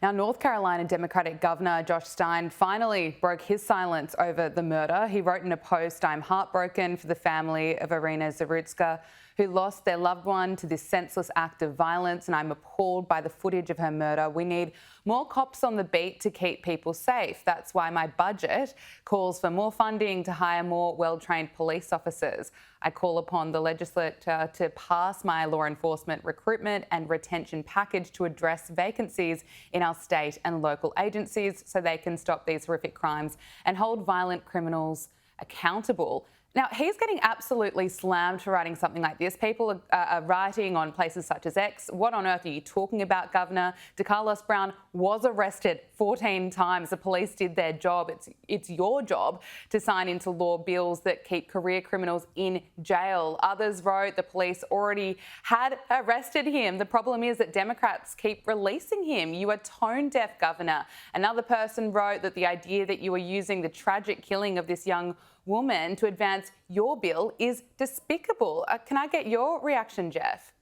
Now, North Carolina Democratic Governor Josh Stein finally broke his silence over the murder. He wrote in a post, "I'm heartbroken for the family of Iryna Zarutska, who lost their loved one to this senseless act of violence, and I'm appalled by the footage of her murder. We need more cops on the beat to keep people safe. That's why my budget calls for more funding to hire more well-trained police officers. I call upon the legislature to pass my law enforcement recruitment and retention package to address vacancies in our state and local agencies so they can stop these horrific crimes and hold violent criminals accountable." Now, he's getting absolutely slammed for writing something like this. People are writing on places such as X, "What on earth are you talking about, Governor? DeCarlos Brown was arrested 14 times. The police did their job. It's your job to sign into law bills that keep career criminals in jail." Others wrote the police already had arrested him. The problem is that Democrats keep releasing him. You are tone deaf, Governor. Another person wrote that the idea that you are using the tragic killing of this young woman to advance your bill is despicable. Can I get your reaction, Jeff?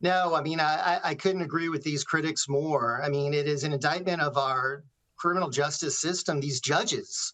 No, I mean, I couldn't agree with these critics more. I mean, it is an indictment of our criminal justice system. These judges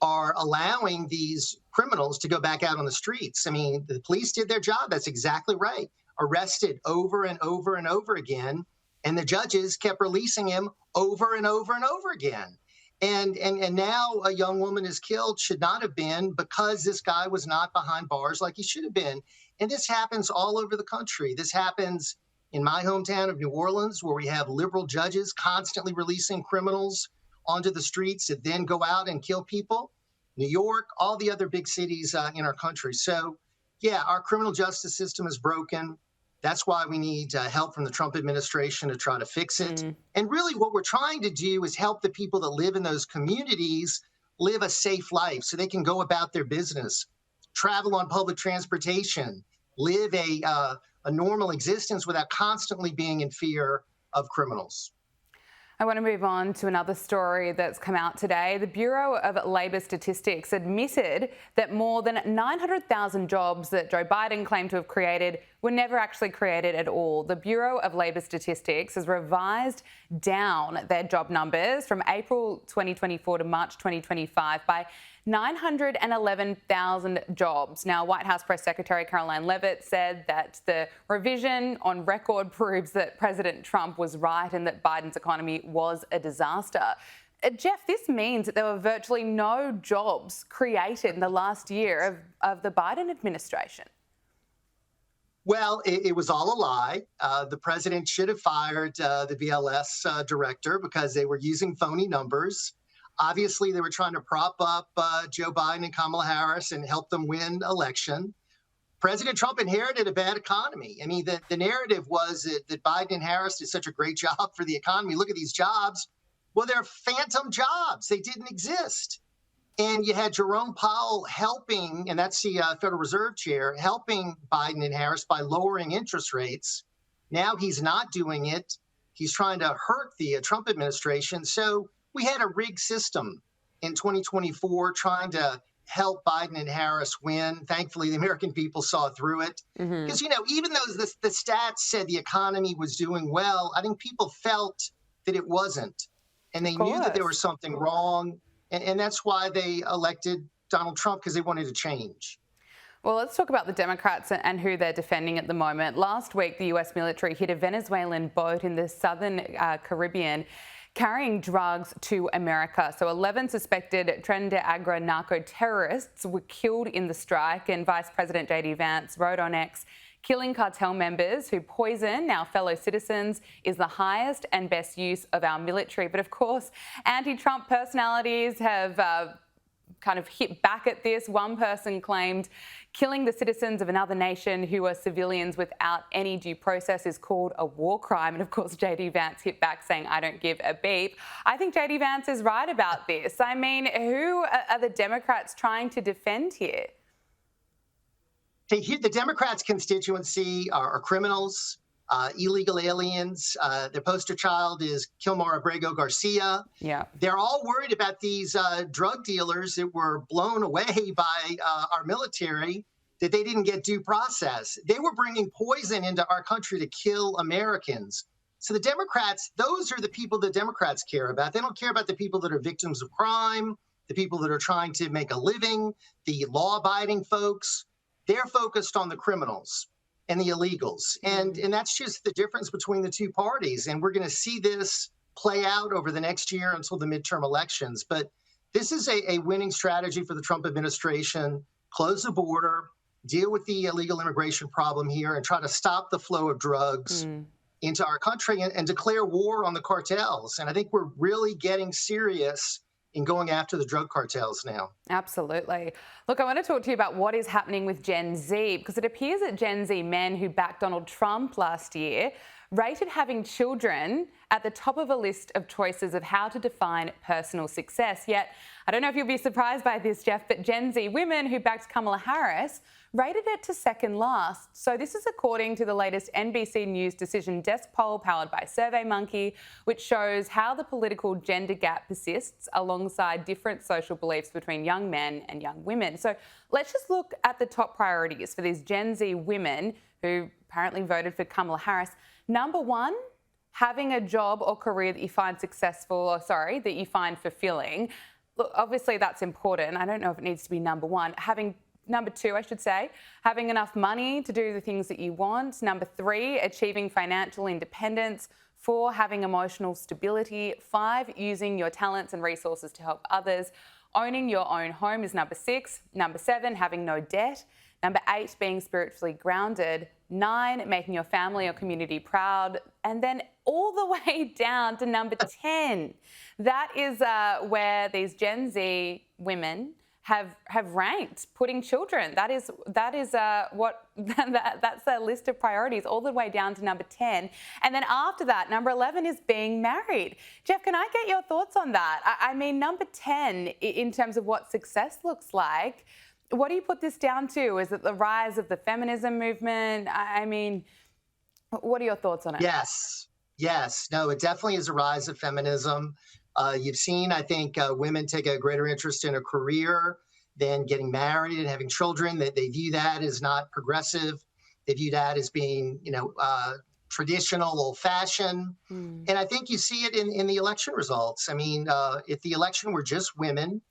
are allowing these criminals to go back out on the streets. I mean, the police did their job. That's exactly right. Arrested over and over and over again. And the judges kept releasing him over and over and over again. And now a young woman is killed, should not have been, because this guy was not behind bars like he should have been. And this happens all over the country. This happens in my hometown of New Orleans, where we have liberal judges constantly releasing criminals onto the streets that then go out and kill people. New York, all the other big cities in our country. So, yeah, our criminal justice system is broken. That's why we need help from the Trump administration to try to fix it. And really what we're trying to do is help the people that live in those communities live a safe life so they can go about their business, travel on public transportation, live a normal existence without constantly being in fear of criminals. I want to move on to another story that's come out today. The Bureau of Labor Statistics admitted that more than 900,000 jobs that Joe Biden claimed to have created were never actually created at all. The Bureau of Labor Statistics has revised down their job numbers from April 2024 to March 2025 by 911,000 jobs. Now, White House Press Secretary Caroline Leavitt said that the revision on record proves that President Trump was right and that Biden's economy was a disaster. Jeff, this means that there were virtually no jobs created in the last year of the Biden administration. Well, it was all a lie. The president should have fired the BLS director because they were using phony numbers. Obviously, they were trying to prop up Joe Biden and Kamala Harris and help them win election. President Trump inherited a bad economy. I mean, the narrative was that Biden and Harris did such a great job for the economy. Look at these jobs. Well, they're phantom jobs. They didn't exist. And you had Jerome Powell helping, and that's the Federal Reserve chair, helping Biden and Harris by lowering interest rates. Now he's not doing it. He's trying to hurt the Trump administration. So we had a rigged system in 2024 trying to help Biden and Harris win. Thankfully, the American people saw through it. Because, you know, even though the stats said the economy was doing well, I think people felt that it wasn't. And they knew that there was something wrong. And that's why they elected Donald Trump, because they wanted to change. Well, let's talk about the Democrats and who they're defending at the moment. Last week, the US military hit a Venezuelan boat in the southern Caribbean carrying drugs to America. So 11 suspected Tren de Agra narco terrorists were killed in the strike, and Vice President J.D. Vance wrote on X, "Killing cartel members who poison our fellow citizens is the highest and best use of our military." But of course, anti-Trump personalities have kind of hit back at this. One person claimed killing the citizens of another nation who are civilians without any due process is called a war crime. And of course, J.D. Vance hit back saying, "I don't give a beep." I think J.D. Vance is right about this. I mean, who are the Democrats trying to defend here? Hey, the Democrats' constituency are criminals, illegal aliens. Their poster child is Kilmar Abrego Garcia. Yeah. They're all worried about these drug dealers that were blown away by our military, that they didn't get due process. They were bringing poison into our country to kill Americans. So the Democrats, those are the people the Democrats care about. They don't care about the people that are victims of crime, the people that are trying to make a living, the law-abiding folks. They're focused on the criminals and the illegals. And that's just the difference between the two parties. And we're going to see this play out over the next year until the midterm elections. But this is a winning strategy for the Trump administration. Close the border, deal with the illegal immigration problem here, and try to stop the flow of drugs into our country and declare war on the cartels. And I think we're really getting serious in going after the drug cartels now. Absolutely. Look, I want to talk to you about what is happening with Gen Z, because it appears that Gen Z men who backed Donald Trump last year rated having children at the top of a list of choices of how to define personal success. Yet, I don't know if you'll be surprised by this, Jeff, but Gen Z women who backed Kamala Harris rated it to second last. So this is according to the latest NBC News Decision Desk poll powered by SurveyMonkey, which shows how the political gender gap persists alongside different social beliefs between young men and young women. So let's just look at the top priorities for these Gen Z women who apparently voted for Kamala Harris. Number one, having a job or career that you find that you find fulfilling. Look, obviously that's important. I don't know if it needs to be number one. Number two, having enough money to do the things that you want. Number three, achieving financial independence. 4, having emotional stability. 5, using your talents and resources to help others. Owning your own home is number 6. Number 7, having no debt. Number 8, being spiritually grounded. 9, making your family or community proud. And then all the way down to number 10. That is where these Gen Z women have ranked putting children. That's their list of priorities, all the way down to number 10. And then after that, number 11 is being married. Jeff, can I get your thoughts on that? I mean, number 10 in terms of what success looks like. What do you put this down to? Is it the rise of the feminism movement? I mean, what are your thoughts on it? Yes. No, it definitely is a rise of feminism. You've seen, I think, women take a greater interest in a career than getting married and having children. That they view that as not progressive. They view that as being, traditional, old-fashioned. And I think you see it in the election results. I mean, if the election were just women,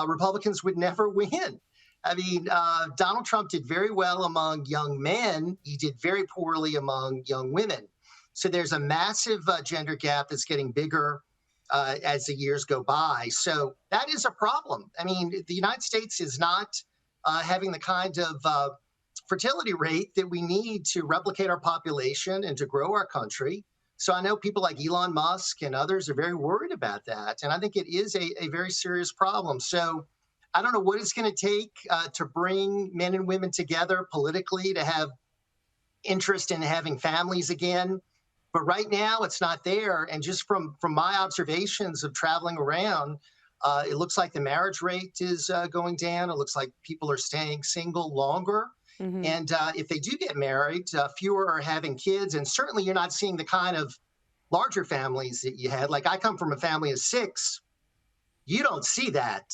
Republicans would never win. I mean, Donald Trump did very well among young men. He did very poorly among young women. So there's a massive gender gap that's getting bigger as the years go by. So that is a problem. I mean, the United States is not having the kind of fertility rate that we need to replicate our population and to grow our country. So I know people like Elon Musk and others are very worried about that. And I think it is a very serious problem. So I don't know what it's going to take to bring men and women together politically, to have interest in having families again. But right now, it's not there. And just from my observations of traveling around, it looks like the marriage rate is going down. It looks like people are staying single longer. Mm-hmm. And if they do get married, fewer are having kids. And certainly you're not seeing the kind of larger families that you had. Like, I come from a family of 6. You don't see that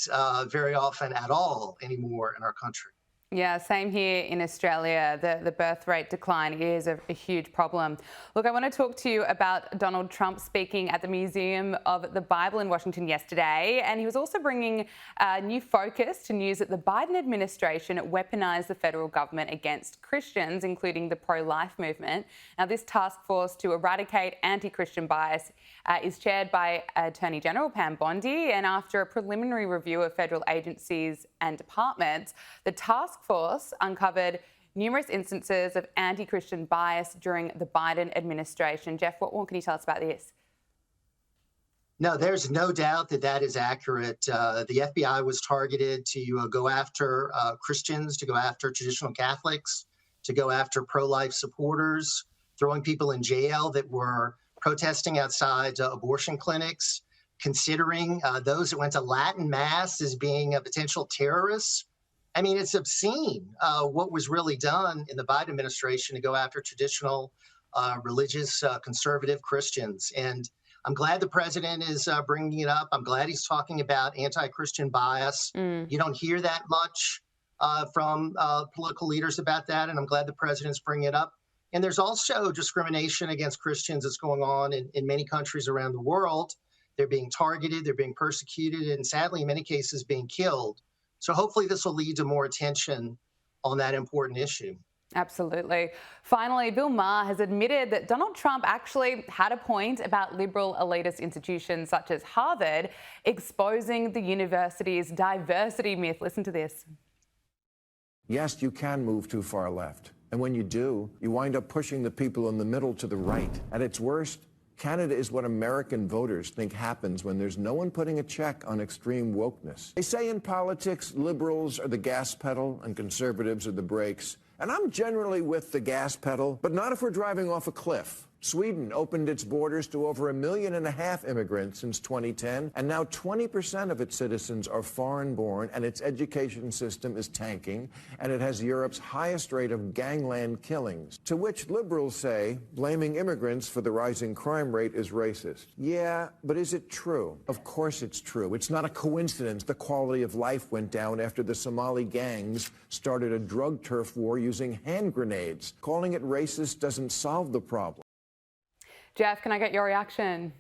very often at all anymore in our country. Yeah, same here in Australia. The birth rate decline is a huge problem. Look, I want to talk to you about Donald Trump speaking at the Museum of the Bible in Washington yesterday. And he was also bringing a new focus to news that the Biden administration weaponized the federal government against Christians, including the pro-life movement. Now, this task force to eradicate anti-Christian bias is chaired by Attorney General Pam Bondi. And after a preliminary review of federal agencies and departments, the task force uncovered numerous instances of anti-Christian bias during the Biden administration. Jeff, what more can you tell us about this? No, there's no doubt that that is accurate. The FBI was targeted to go after Christians, to go after traditional Catholics, to go after pro-life supporters, throwing people in jail that were protesting outside abortion clinics, considering those that went to Latin Mass as being potential terrorists. I mean, it's obscene what was really done in the Biden administration to go after traditional religious conservative Christians. And I'm glad the president is bringing it up. I'm glad he's talking about anti-Christian bias. You don't hear that much from political leaders about that. And I'm glad the president's bringing it up. And there's also discrimination against Christians that's going on in many countries around the world. They're being targeted, they're being persecuted, and sadly, in many cases, being killed. So hopefully this will lead to more attention on that important issue. Absolutely. Finally, Bill Maher has admitted that Donald Trump actually had a point about liberal elitist institutions such as Harvard exposing the university's diversity myth. Listen to this. Yes, you can move too far left. And when you do, you wind up pushing the people in the middle to the right. At its worst, Canada is what American voters think happens when there's no one putting a check on extreme wokeness. They say in politics, liberals are the gas pedal and conservatives are the brakes. And I'm generally with the gas pedal, but not if we're driving off a cliff. Sweden opened its borders to over 1.5 million immigrants since 2010, and now 20% of its citizens are foreign-born, and its education system is tanking, and it has Europe's highest rate of gangland killings, to which liberals say blaming immigrants for the rising crime rate is racist. Yeah, but is it true? Of course it's true. It's not a coincidence the quality of life went down after the Somali gangs started a drug turf war using hand grenades. Calling it racist doesn't solve the problem. Jeff, can I get your reaction?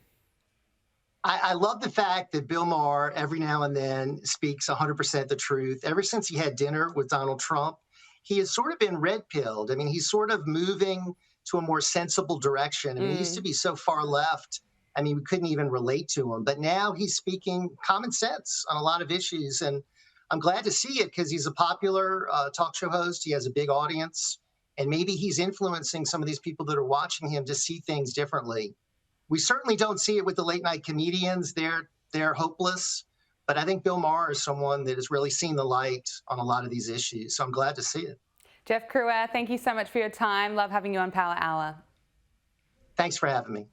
I love the fact that Bill Maher every now and then speaks 100% the truth. Ever since he had dinner with Donald Trump, he has sort of been red-pilled. I mean, he's sort of moving to a more sensible direction. I mean, he used to be so far left. I mean, we couldn't even relate to him. But now he's speaking common sense on a lot of issues. And I'm glad to see it because he's a popular talk show host. He has a big audience. And maybe he's influencing some of these people that are watching him to see things differently. We certainly don't see it with the late night comedians. They're hopeless. But I think Bill Maher is someone that has really seen the light on a lot of these issues. So I'm glad to see it. Jeff Crouere, thank you so much for your time. Love having you on Power Hour. Thanks for having me.